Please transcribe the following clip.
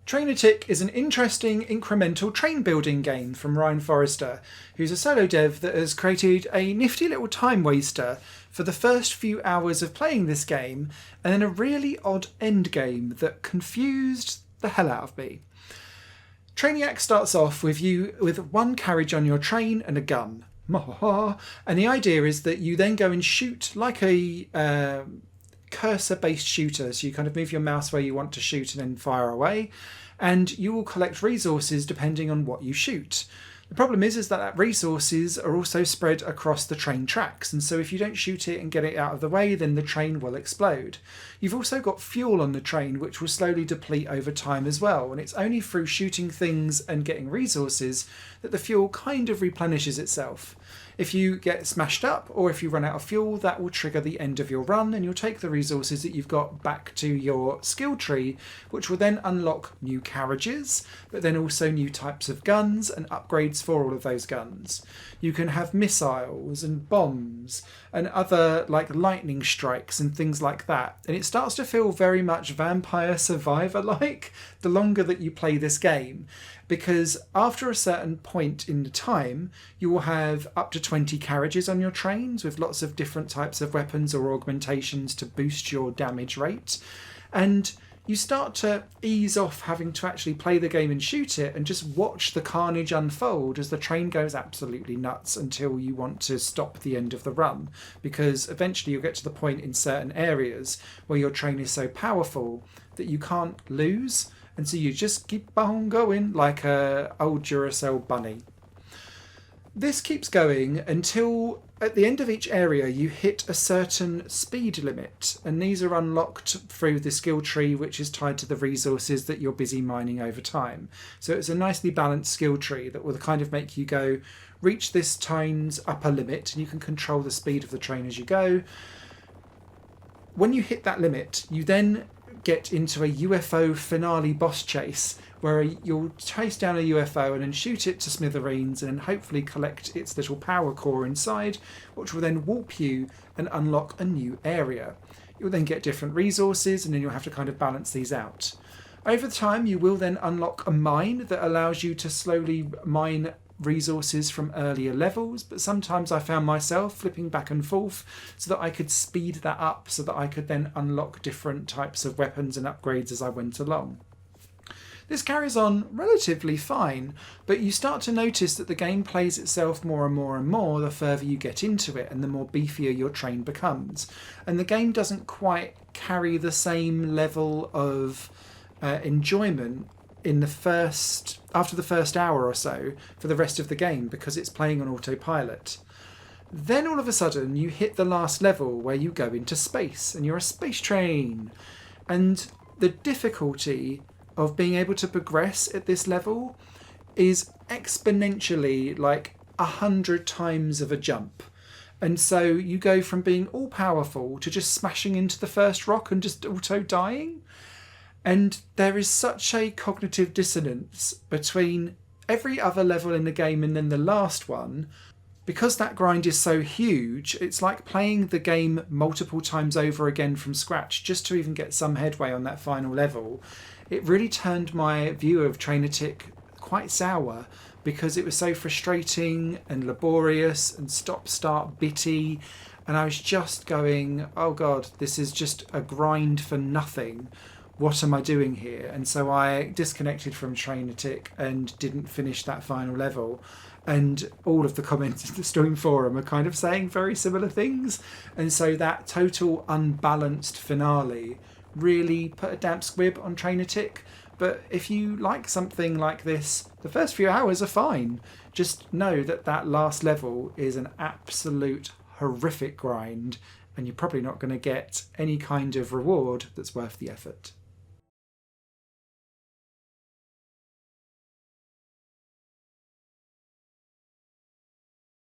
Trainatic is an interesting incremental train building game from Ryan Forrester, who's a solo dev that has created a nifty little time waster for the first few hours of playing this game, and then a really odd end game that confused the hell out of me. Trainiac starts off with you with one carriage on your train and a gun. And the idea is that you then go and shoot like a cursor-based shooter, so you kind of move your mouse where you want to shoot and then fire away, and you will collect resources depending on what you shoot. The problem is that resources are also spread across the train tracks, and so if you don't shoot it and get it out of the way, then the train will explode. You've also got fuel on the train, which will slowly deplete over time as well, and it's only through shooting things and getting resources that the fuel kind of replenishes itself. If you get smashed up or if you run out of fuel, that will trigger the end of your run, and you'll take the resources that you've got back to your skill tree, which will then unlock new carriages, but then also new types of guns and upgrades for all of those guns. You can have missiles and bombs and other like lightning strikes and things like that, and it starts to feel very much Vampire Survivor-like the longer that you play this game, because after a certain point in the time, you will have up to 20 carriages on your trains with lots of different types of weapons or augmentations to boost your damage rate. And you start to ease off having to actually play the game and shoot it and just watch the carnage unfold as the train goes absolutely nuts until you want to stop the end of the run, because eventually you'll get to the point in certain areas where your train is so powerful that you can't lose, and so you just keep on going like a old Duracell bunny. This keeps going until at the end of each area you hit a certain speed limit, and these are unlocked through the skill tree, which is tied to the resources that you're busy mining over time. So it's a nicely balanced skill tree that will kind of make you go, reach this time's upper limit, and you can control the speed of the train as you go. When you hit that limit, you then get into a UFO finale boss chase where you'll chase down a UFO and then shoot it to smithereens and hopefully collect its little power core inside, which will then warp you and unlock a new area. You'll then get different resources, and then you'll have to kind of balance these out. Over time, you will then unlock a mine that allows you to slowly mine resources from earlier levels, but sometimes I found myself flipping back and forth so that I could speed that up so that I could then unlock different types of weapons and upgrades as I went along. This carries on relatively fine, but you start to notice that the game plays itself more and more and more the further you get into it and the more beefier your train becomes. And the game doesn't quite carry the same level of enjoyment after the first hour or so for the rest of the game, because it's playing on autopilot. Then all of a sudden you hit the last level where you go into space and you're a space train, and the difficulty of being able to progress at this level is exponentially like 100 times of a jump. And so you go from being all powerful to just smashing into the first rock and just auto dying. And there is such a cognitive dissonance between every other level in the game and then the last one. Because that grind is so huge, it's like playing the game multiple times over again from scratch just to even get some headway on that final level. It really turned my view of Trainatic quite sour, because it was so frustrating and laborious and stop-start bitty, and I was just going, oh god, this is just a grind for nothing. What am I doing here? And so I disconnected from Trainatic and didn't finish that final level. And all of the comments in the Steam forum are kind of saying very similar things. And so that total unbalanced finale really put a damp squib on Trainatic. But if you like something like this, the first few hours are fine. Just know that that last level is an absolute horrific grind, and you're probably not going to get any kind of reward that's worth the effort.